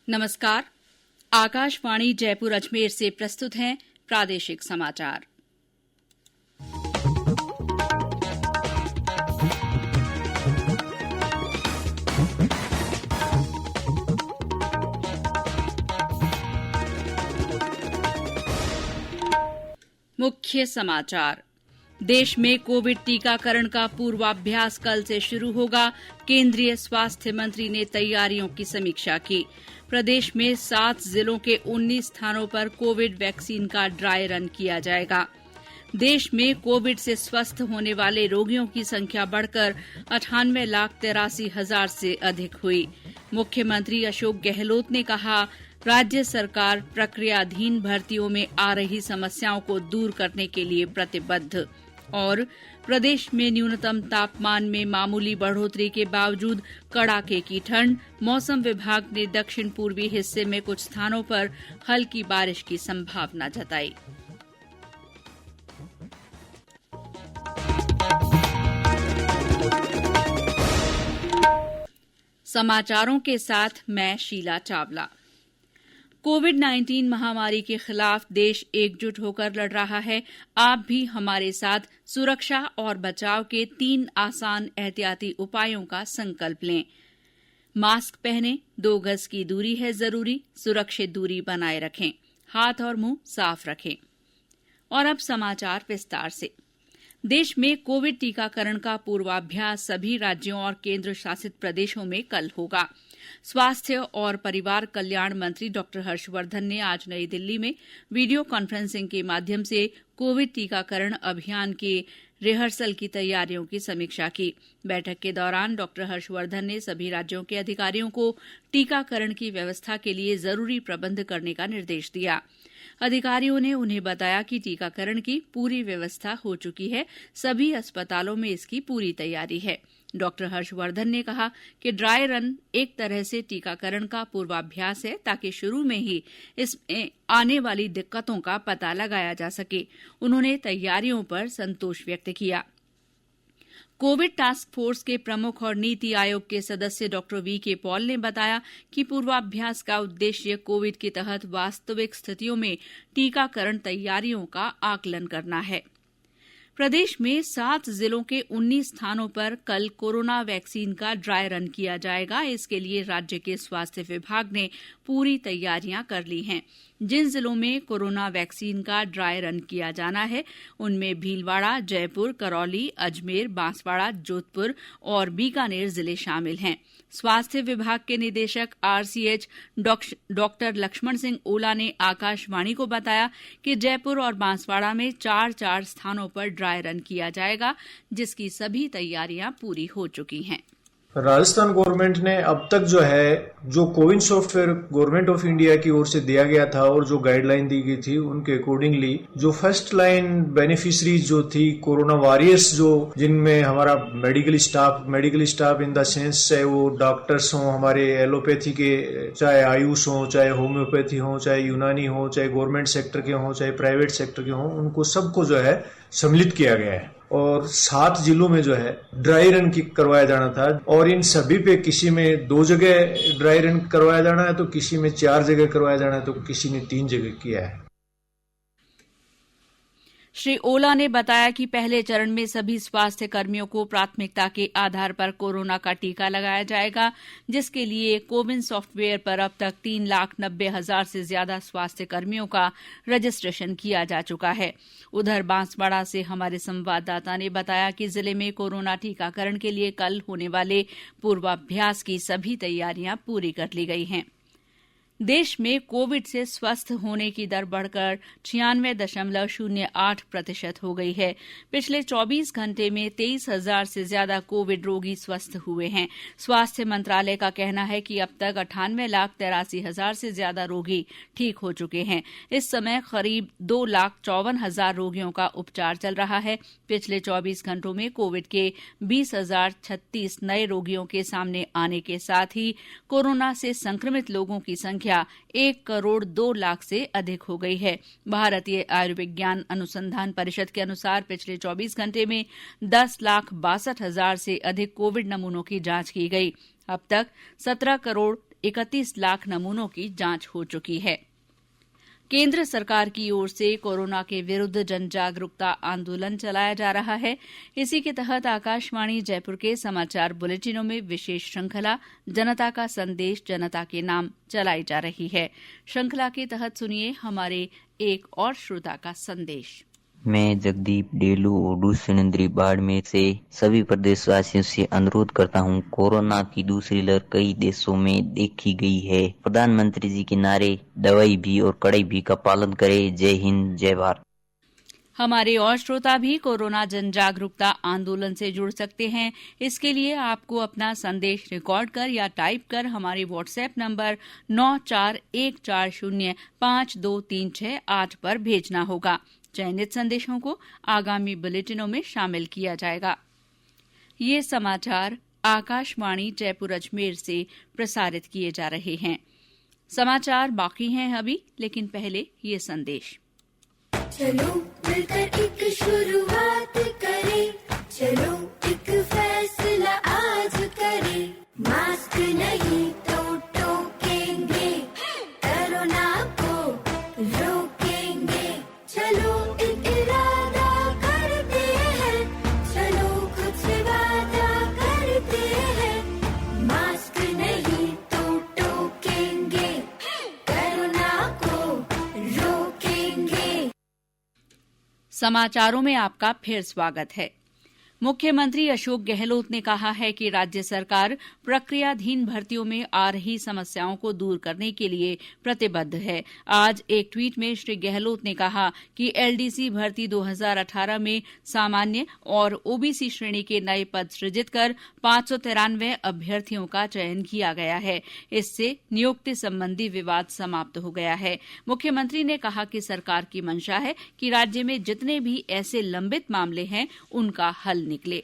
नमस्कार। आकाशवाणी जयपुर अजमेर से प्रस्तुत हैं प्रादेशिक समाचार। मुख्य समाचार। देश में कोविड टीकाकरण का पूर्वाभ्यास कल से शुरू होगा। केंद्रीय स्वास्थ्य मंत्री ने तैयारियों की समीक्षा की। प्रदेश में 7 जिलों के 19 स्थानों पर कोविड वैक्सीन का ड्राई रन किया जाएगा। देश में कोविड से स्वस्थ होने वाले रोगियों की संख्या बढ़कर 98,83,000 से अधिक हुई। मुख्यमंत्री अशोक गहलोत ने कहा, राज्य सरकार प्रक्रियाधीन भर्तियों में आ रही समस्याओं को दूर करने के लिए प्रतिबद्ध। और प्रदेश में न्यूनतम तापमान में मामूली बढ़ोतरी के बावजूद कड़ाके की ठंड। मौसम विभाग ने दक्षिण पूर्वी हिस्से में कुछ स्थानों पर हल्की बारिश की संभावना जताई। समाचारों के साथ मैं शीला चावला। कोविड-19 महामारी के खिलाफ देश एकजुट होकर लड़ रहा है। आप भी हमारे साथ सुरक्षा और बचाव के 3 आसान एहतियाती उपायों का संकल्प लें। मास्क पहनें, 2 गज की दूरी है जरूरी, सुरक्षित दूरी बनाए रखें, हाथ और मुंह साफ रखें। और अब समाचार विस्तार से। देश में कोविड टीकाकरण का पूर्वाभ्यास सभी राज्यों और केंद्र शासित प्रदेशों में कल होगा। स्वास्थ्य और परिवार कल्याण मंत्री डॉ हर्षवर्धन ने आज नई दिल्ली में वीडियो कॉन्फ्रेंसिंग के माध्यम से कोविड टीकाकरण अभियान के रिहर्सल की तैयारियों की समीक्षा की। बैठक के दौरान डॉ हर्षवर्धन ने सभी राज्यों के अधिकारियों को टीकाकरण की व्यवस्था के लिए जरूरी प्रबंध करने का निर्देश दिया। अधिकारियों ने उन्हें बताया कि टीकाकरण की पूरी व्यवस्था हो चुकी है। सभी अस्पतालों में इसकी पूरी तैयारी है। डॉ हर्षवर्धन ने कहा कि ड्राई रन एक तरह से टीकाकरण का पूर्वाभ्यास है, ताकि शुरू में ही इसमें आने वाली दिक्कतों का पता लगाया जा सके। उन्होंने तैयारियों पर संतोष व्यक्त किया। कोविड टास्क फोर्स के प्रमुख और नीति आयोग के सदस्य डॉ वीके पॉल ने बताया कि पूर्वाभ्यास का उद्देश्य कोविड के तहत वास्तविक स्थितियों में टीकाकरण तैयारियों का आकलन करना है। प्रदेश में 7 जिलों के 19 स्थानों पर कल कोरोना वैक्सीन का ड्राई रन किया जाएगा। इसके लिए राज्य के स्वास्थ्य विभाग ने पूरी तैयारियां कर ली हैं। जिन जिलों में कोरोना वैक्सीन का ड्राई रन किया जाना है उनमें भीलवाड़ा, जयपुर, करौली, अजमेर, बांसवाड़ा, जोधपुर और बीकानेर जिले शामिल हैं। स्वास्थ्य विभाग के निदेशक आरसीएच डॉक्टर लक्ष्मण सिंह ओला ने आकाशवाणी को बताया कि जयपुर और बांसवाड़ा में 4 स्थानों पर ड्राई रन किया जाएगा, जिसकी सभी तैयारियां पूरी हो चुकी हैं। राजस्थान गवर्नमेंट ने अब तक जो CoWIN software government of India की ओर से दिया गया था और जो गाइडलाइन दी गई थी, उनके अकॉर्डिंगली जो फर्स्ट लाइन बेनिफिशरीज जो थी, कोरोना वॉरियर्स, जो जिनमें हमारा medical staff in the sense, चाहे वो डॉक्टर्स हों, हमारे एलोपैथी के, चाहे आयुष हों, चाहे होम्योपैथी हों, चाहे यूनानी हों, चाहे गवर्नमेंट सेक्टर के हों, चाहे प्राइवेट सेक्टर के हों, उनको सबको सम्मिलित किया गया है। और 7 जिलों में ड्राई रन करवाया जाना था और इन सभी पे किसी में 2 जगह ड्राई रन करवाया जाना है, तो किसी में 4 जगह करवाया जाना है, तो किसी ने 3 जगह किया है। श्री ओला ने बताया कि पहले चरण में सभी स्वास्थ्य कर्मियों को प्राथमिकता के आधार पर कोरोना का टीका लगाया जाएगा, जिसके लिए कोविन सॉफ्टवेयर पर अब तक 3,90,000 से ज्यादा स्वास्थ्य कर्मियों का रजिस्ट्रेशन किया जा चुका है। उधर बांसवाड़ा से हमारे संवाददाता ने बताया कि जिले में कोरोना टीकाकरण के लिए कल होने वाले पूर्वाभ्यास की सभी तैयारियां पूरी कर ली गई हैं। देश में कोविड से स्वस्थ होने की दर बढ़कर 96.08% हो गई है। पिछले 24 घंटे में 23,000 से ज्यादा कोविड रोगी स्वस्थ हुए हैं। स्वास्थ्य मंत्रालय का कहना है कि अब तक 98,83,000 से ज्यादा रोगी ठीक हो चुके हैं। इस समय करीब 2,54,000 रोगियों का उपचार चल रहा है। पिछले 24 घंटों में कोविड के 20,036 नए रोगियों के सामने आने के साथ ही कोरोना से संक्रमित लोगों की संख्या 1,02,00,000 से अधिक हो गई है। भारतीय आयुर्विज्ञान अनुसंधान परिषद के अनुसार पिछले 24 घंटे में 10,62,000 से अधिक कोविड नमूनों की जांच की गई। अब तक 17,61,00,000 31 लाख नमूनों की जांच हो चुकी है। केंद्र सरकार की ओर से कोरोना के विरुद्ध जन जागरूकता आंदोलन चलाया जा रहा है। इसी के तहत आकाशवाणी जयपुर के समाचार बुलेटिनों में विशेष श्रृंखला जनता का संदेश जनता के नाम चलाई जा रही है। श्रृंखला के तहत सुनिए हमारे एक और श्रोता का संदेश। मैं जगदीप डेलू ओडू सिनेंद्री बाड़मेर से सभी प्रदेशवासियों से अनुरोध करता हूं, कोरोना की दूसरी लहर कई देशों में देखी गई है। प्रधानमंत्री जी के नारे दवाई भी और कड़ाई भी का पालन करें। जय हिंद, जय भारत। हमारे और श्रोता भी कोरोना जन जागरूकता आंदोलन से जुड़ सकते हैं। इसके लिए आपको अपना संदेश रिकॉर्ड कर या टाइप कर हमारे व्हाट्सएप नंबर 9414052368 पर भेजना होगा। चयनित संदेशों को आगामी बुलेटिनों में शामिल किया जाएगा। ये समाचार आकाशवाणी जयपुर अजमेर से प्रसारित किए जा रहे हैं। समाचार बाकी हैं अभी, लेकिन पहले ये संदेश। चलो मिलकर एक शुरुआत करें, चलो एक फैसला आज करें, मास्क नहीं तो टोकेंगे, कोरोना को रोकेंगे, चलो एक इरादा करते हैं, चलो कुछ वादा करते हैं, मास्क नहीं तो टोकेंगे, कोरोना को रोकेंगे। समाचारों में आपका फिर स्वागत है। मुख्यमंत्री अशोक गहलोत ने कहा है कि राज्य सरकार प्रक्रियाधीन भर्तियों में आ रही समस्याओं को दूर करने के लिए प्रतिबद्ध है। आज एक ट्वीट में श्री गहलोत ने कहा कि एलडीसी भर्ती 2018 में सामान्य और ओबीसी श्रेणी के नए पद सृजित कर 593 अभ्यर्थियों का चयन किया गया है। इससे नियुक्ति संबंधी विवाद समाप्त हो गया है। मुख्यमंत्री ने कहा कि सरकार की मंशा है कि राज्य में जितने भी ऐसे लंबित मामले हैं उनका हल निकले।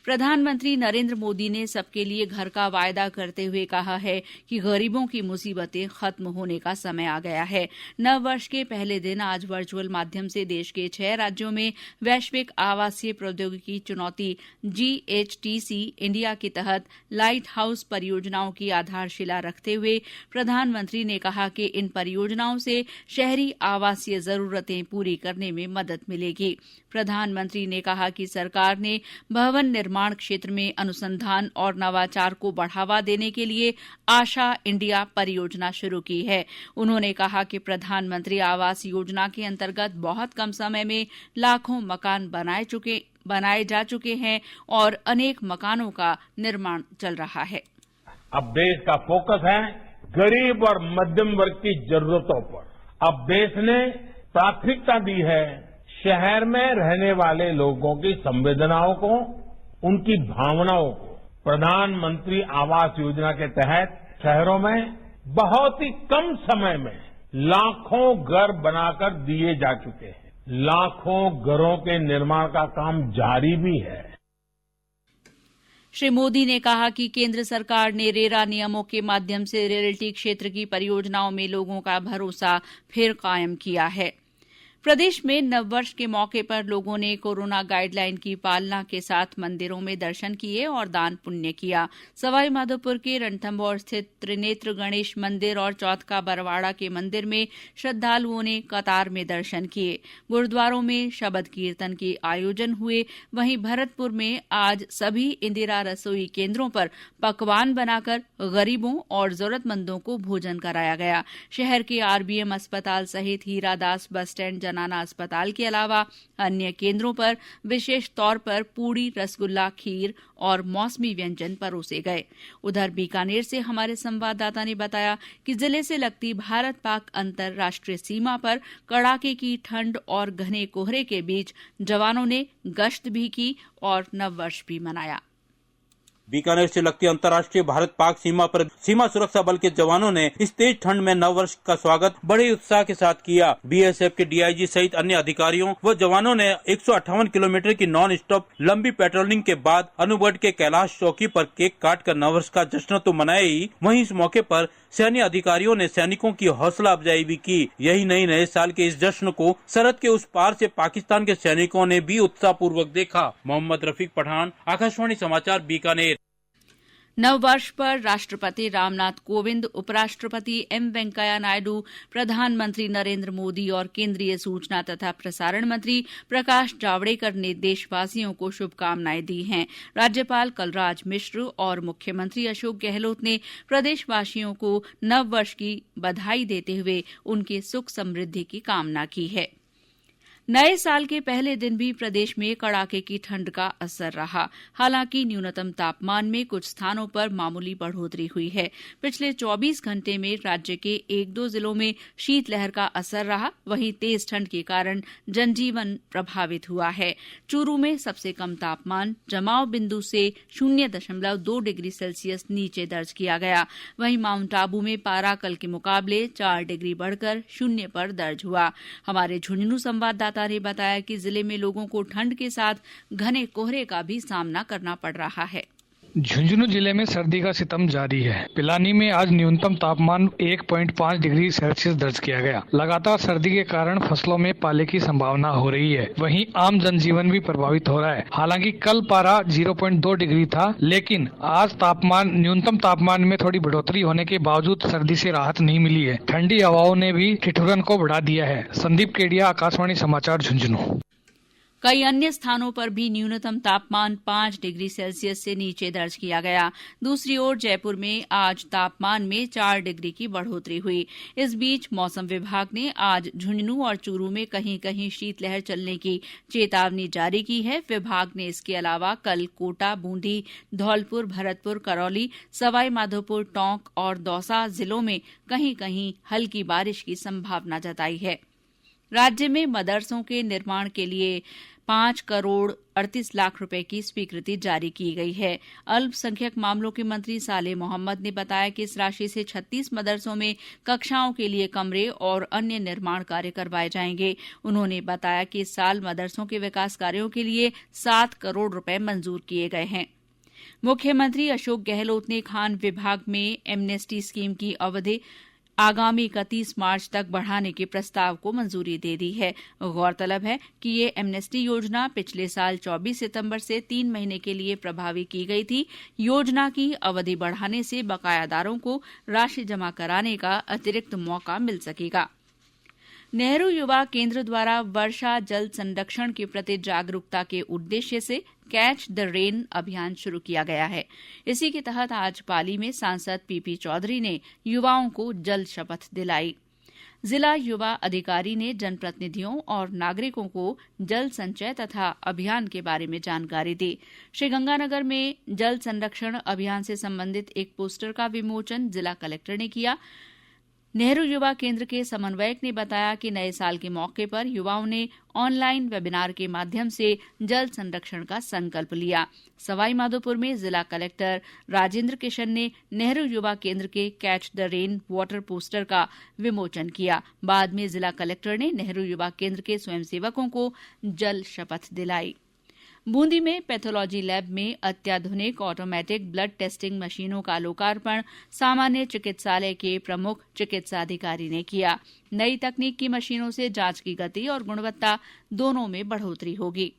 प्रधानमंत्री नरेंद्र मोदी ने सबके लिए घर का वायदा करते हुए कहा है कि गरीबों की मुसीबतें खत्म होने का समय आ गया है। नव वर्ष के पहले दिन आज वर्चुअल माध्यम से देश के 6 राज्यों में वैश्विक आवासीय प्रौद्योगिकी चुनौती GHTC इंडिया के तहत लाइट हाउस परियोजनाओं की आधारशिला रखते हुए प्रधानमंत्री ने कहा कि इन परियोजनाओं से शहरी आवासीय जरूरतें पूरी करने में मदद मिलेगी। प्रधानमंत्री ने कहा कि सरकार ने भवन निर्माण क्षेत्र में अनुसंधान और नवाचार को बढ़ावा देने के लिए आशा इंडिया परियोजना शुरू की है। उन्होंने कहा कि प्रधानमंत्री आवास योजना के अंतर्गत बहुत कम समय में लाखों मकान बनाए जा चुके हैं और अनेक मकानों का निर्माण चल रहा है। अब देश का फोकस है गरीब और मध्यम वर्ग की जरूरतों पर। अब देश ने प्राथमिकता दी है शहर में रहने वाले लोगों की संवेदनाओं को, उनकी भावनाओं को। प्रधानमंत्री आवास योजना के तहत शहरों में बहुत ही कम समय में लाखों घर बनाकर दिए जा चुके हैं। लाखों घरों के निर्माण का काम जारी भी है। श्री मोदी ने कहा कि केंद्र सरकार ने रेरा नियमों के माध्यम से रियल्टी क्षेत्र की परियोजनाओं में लोगों का भरोसा फिर कायम किया है। प्रदेश में नववर्ष के मौके पर लोगों ने कोरोना गाइडलाइन की पालना के साथ मंदिरों में दर्शन किए और दान पुण्य किया। सवाईमाधोपुर के रणथंभौर स्थित त्रिनेत्र गणेश मंदिर और चौथका बरवाड़ा के मंदिर में श्रद्धालुओं ने कतार में दर्शन किए। गुरुद्वारों में शबद कीर्तन के आयोजन हुए। वहीं भरतपुर में आज सभी इंदिरा रसोई केंद्रों पर पकवान बनाकर गरीबों और जरूरतमंदों को भोजन कराया गया। शहर के RBM अस्पताल सहित हीरादास बस स्टैंड जनाना अस्पताल के अलावा अन्य केंद्रों पर विशेष तौर पर पूड़ी, रसगुल्ला, खीर और मौसमी व्यंजन परोसे गए। उधर बीकानेर से हमारे संवाददाता ने बताया कि जिले से लगती भारत पाक अंतर्राष्ट्रीय सीमा पर कड़ाके की ठंड और घने कोहरे के बीच जवानों ने गश्त भी की और नववर्ष भी मनाया। बीकानेर से लगती अंतर्राष्ट्रीय भारत पाक सीमा पर सीमा सुरक्षा बल के जवानों ने इस तेज ठंड में नववर्ष का स्वागत बड़े उत्साह के साथ किया। BSF के DIG सहित अन्य अधिकारियों व जवानों ने 158 किलोमीटर की नॉन स्टॉप लंबी पेट्रोलिंग के बाद अनुगढ़ के कैलाश चौकी पर केक काटकर नववर्ष का जश्न तो मनाया ही, वहीं इस मौके पर सैन्य अधिकारियों ने सैनिकों की हौसला अफजाई भी की। यही नहीं, नए साल के इस जश्न को सरहद के उस पार से पाकिस्तान के सैनिकों ने भी उत्साह पूर्वक देखा। मोहम्मद रफीक पठान, आकाशवाणी समाचार, बीकानेर। नववर्ष पर राष्ट्रपति रामनाथ कोविंद, उपराष्ट्रपति एम वेंकैया नायडू, प्रधानमंत्री नरेंद्र मोदी और केंद्रीय सूचना तथा प्रसारण मंत्री प्रकाश जावड़ेकर ने देशवासियों को शुभकामनाएं दी हैं। राज्यपाल कलराज मिश्र और मुख्यमंत्री अशोक गहलोत ने प्रदेशवासियों को नववर्ष की बधाई देते हुए उनके सुख समृद्धि की कामना की है। नए साल के पहले दिन भी प्रदेश में कड़ाके की ठंड का असर रहा। हालांकि न्यूनतम तापमान में कुछ स्थानों पर मामूली बढ़ोतरी हुई है। पिछले 24 घंटे में राज्य के 1-2 जिलों में शीतलहर का असर रहा। वहीं तेज ठंड के कारण जनजीवन प्रभावित हुआ है। चूरू में सबसे कम तापमान जमाव बिंदु से 0.2 डिग्री सेल्सियस नीचे दर्ज किया गया। वहीं माउंट आबू में पारा कल के मुकाबले 4 डिग्री बढ़कर 0 पर दर्ज हुआ। हमारे झुंझुनू संवाददाता ने बताया कि जिले में लोगों को ठंड के साथ घने कोहरे का भी सामना करना पड़ रहा है। झुंझुनू जिले में सर्दी का सितम जारी है। पिलानी में आज न्यूनतम तापमान 1.5 डिग्री सेल्सियस दर्ज किया गया। लगातार सर्दी के कारण फसलों में पाले की संभावना हो रही है। वहीं आम जनजीवन भी प्रभावित हो रहा है। हालांकि कल पारा 0.2 डिग्री था, लेकिन आज न्यूनतम तापमान में थोड़ी बढ़ोतरी होने के बावजूद सर्दी से राहत नहीं मिली है। ठंडी हवाओं ने भी ठिठुरन को बढ़ा दिया है। संदीप केडिया, आकाशवाणी समाचार, झुंझुनू। कई अन्य स्थानों पर भी न्यूनतम तापमान 5 डिग्री सेल्सियस से नीचे दर्ज किया गया। दूसरी ओर जयपुर में आज तापमान में 4 डिग्री की बढ़ोतरी हुई। इस बीच मौसम विभाग ने आज झुंझुनू और चूरू में कहीं कहीं शीतलहर चलने की चेतावनी जारी की है। विभाग ने इसके अलावा कल कोटा, बूंदी, धौलपुर, भरतपुर, करौली, सवाईमाधोपुर, टोंक और दौसा जिलों में कहीं कहीं हल्की बारिश की संभावना जताई है। राज्य में मदरसों के निर्माण के लिए 5 करोड़ 38 लाख रुपए की स्वीकृति जारी की गई है। अल्पसंख्यक मामलों के मंत्री सालेह मोहम्मद ने बताया कि इस राशि से 36 मदरसों में कक्षाओं के लिए कमरे और अन्य निर्माण कार्य करवाए जाएंगे। उन्होंने बताया कि इस साल मदरसों के विकास कार्यों के लिए 7 करोड़ रुपए मंजूर किए गए हैं। मुख्यमंत्री अशोक गहलोत ने खान विभाग में एमनेस्टी स्कीम की अवधि आगामी 31 मार्च तक बढ़ाने के प्रस्ताव को मंजूरी दे दी है। गौरतलब है कि ये एमनेस्टी योजना पिछले साल 24 सितंबर से 3 महीने के लिए प्रभावी की गई थी। योजना की अवधि बढ़ाने से बकायादारों को राशि जमा कराने का अतिरिक्त मौका मिल सकेगा। नेहरू युवा केंद्र द्वारा वर्षा जल संरक्षण के प्रति जागरूकता के उद्देश्य से कैच द रेन अभियान शुरू किया गया है। इसी के तहत आज पाली में सांसद पीपी चौधरी ने युवाओं को जल शपथ दिलाई। जिला युवा अधिकारी ने जनप्रतिनिधियों और नागरिकों को जल संचय तथा अभियान के बारे में जानकारी दी। श्रीगंगानगर में जल संरक्षण अभियान से संबंधित एक पोस्टर का विमोचन जिला कलेक्टर ने किया। नेहरू युवा केंद्र के समन्वयक ने बताया कि नए साल के मौके पर युवाओं ने ऑनलाइन वेबिनार के माध्यम से जल संरक्षण का संकल्प लिया। सवाईमाधोपुर में जिला कलेक्टर राजेंद्र किशन ने नेहरू युवा केंद्र के catch the rain water poster का विमोचन किया। बाद में जिला कलेक्टर ने नेहरू युवा केंद्र के स्वयंसेवकों को जल शपथ दिलाई। बूंदी में पैथोलॉजी लैब में अत्याधुनिक ऑटोमेटिक ब्लड टेस्टिंग मशीनों का लोकार्पण सामान्य चिकित्सालय के प्रमुख चिकित्सा अधिकारी ने किया। नई तकनीक की मशीनों से जांच की गति और गुणवत्ता दोनों में बढ़ोतरी होगी।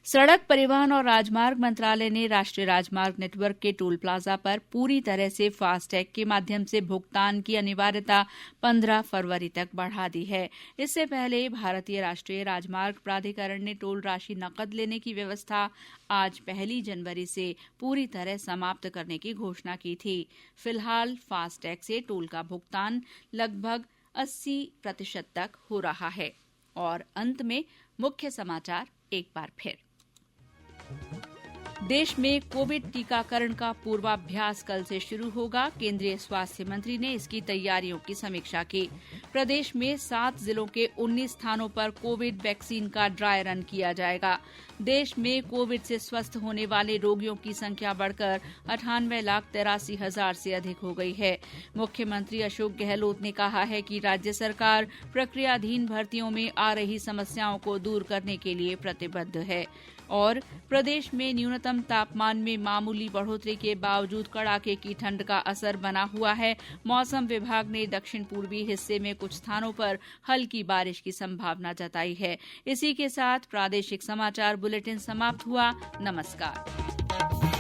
सड़क परिवहन और राजमार्ग मंत्रालय ने राष्ट्रीय राजमार्ग नेटवर्क के टोल प्लाजा पर पूरी तरह से फास्टैग के माध्यम से भुगतान की अनिवार्यता 15 फरवरी तक बढ़ा दी है। इससे पहले भारतीय राष्ट्रीय राजमार्ग प्राधिकरण ने टोल राशि नकद लेने की व्यवस्था आज 1 जनवरी से पूरी तरह समाप्त करने की घोषणा की थी। फिलहाल फास्टैग से टोल का भुगतान लगभग 80% तक हो रहा है। और अंत में मुख्य समाचार एक बार फिर। देश में कोविड टीकाकरण का पूर्वाभ्यास कल से शुरू होगा। केंद्रीय स्वास्थ्य मंत्री ने इसकी तैयारियों की समीक्षा की। प्रदेश में 7 जिलों के 19 स्थानों पर कोविड वैक्सीन का ड्राई रन किया जाएगा। देश में कोविड से स्वस्थ होने वाले रोगियों की संख्या बढ़कर 98,83,000 से अधिक हो गई है। मुख्यमंत्री अशोक गहलोत ने कहा है कि राज्य सरकार प्रक्रियाधीन भर्तियों में आ रही समस्याओं को दूर करने के लिए प्रतिबद्ध है। और प्रदेश में न्यूनतम तापमान में मामूली बढ़ोतरी के बावजूद कड़ाके की ठंड का असर बना हुआ है। मौसम विभाग ने दक्षिण पूर्वी हिस्से में कुछ स्थानों पर हल्की बारिश की संभावना जताई है। इसी के साथ प्रादेशिक समाचार बुलेटिन समाप्त हुआ। नमस्कार।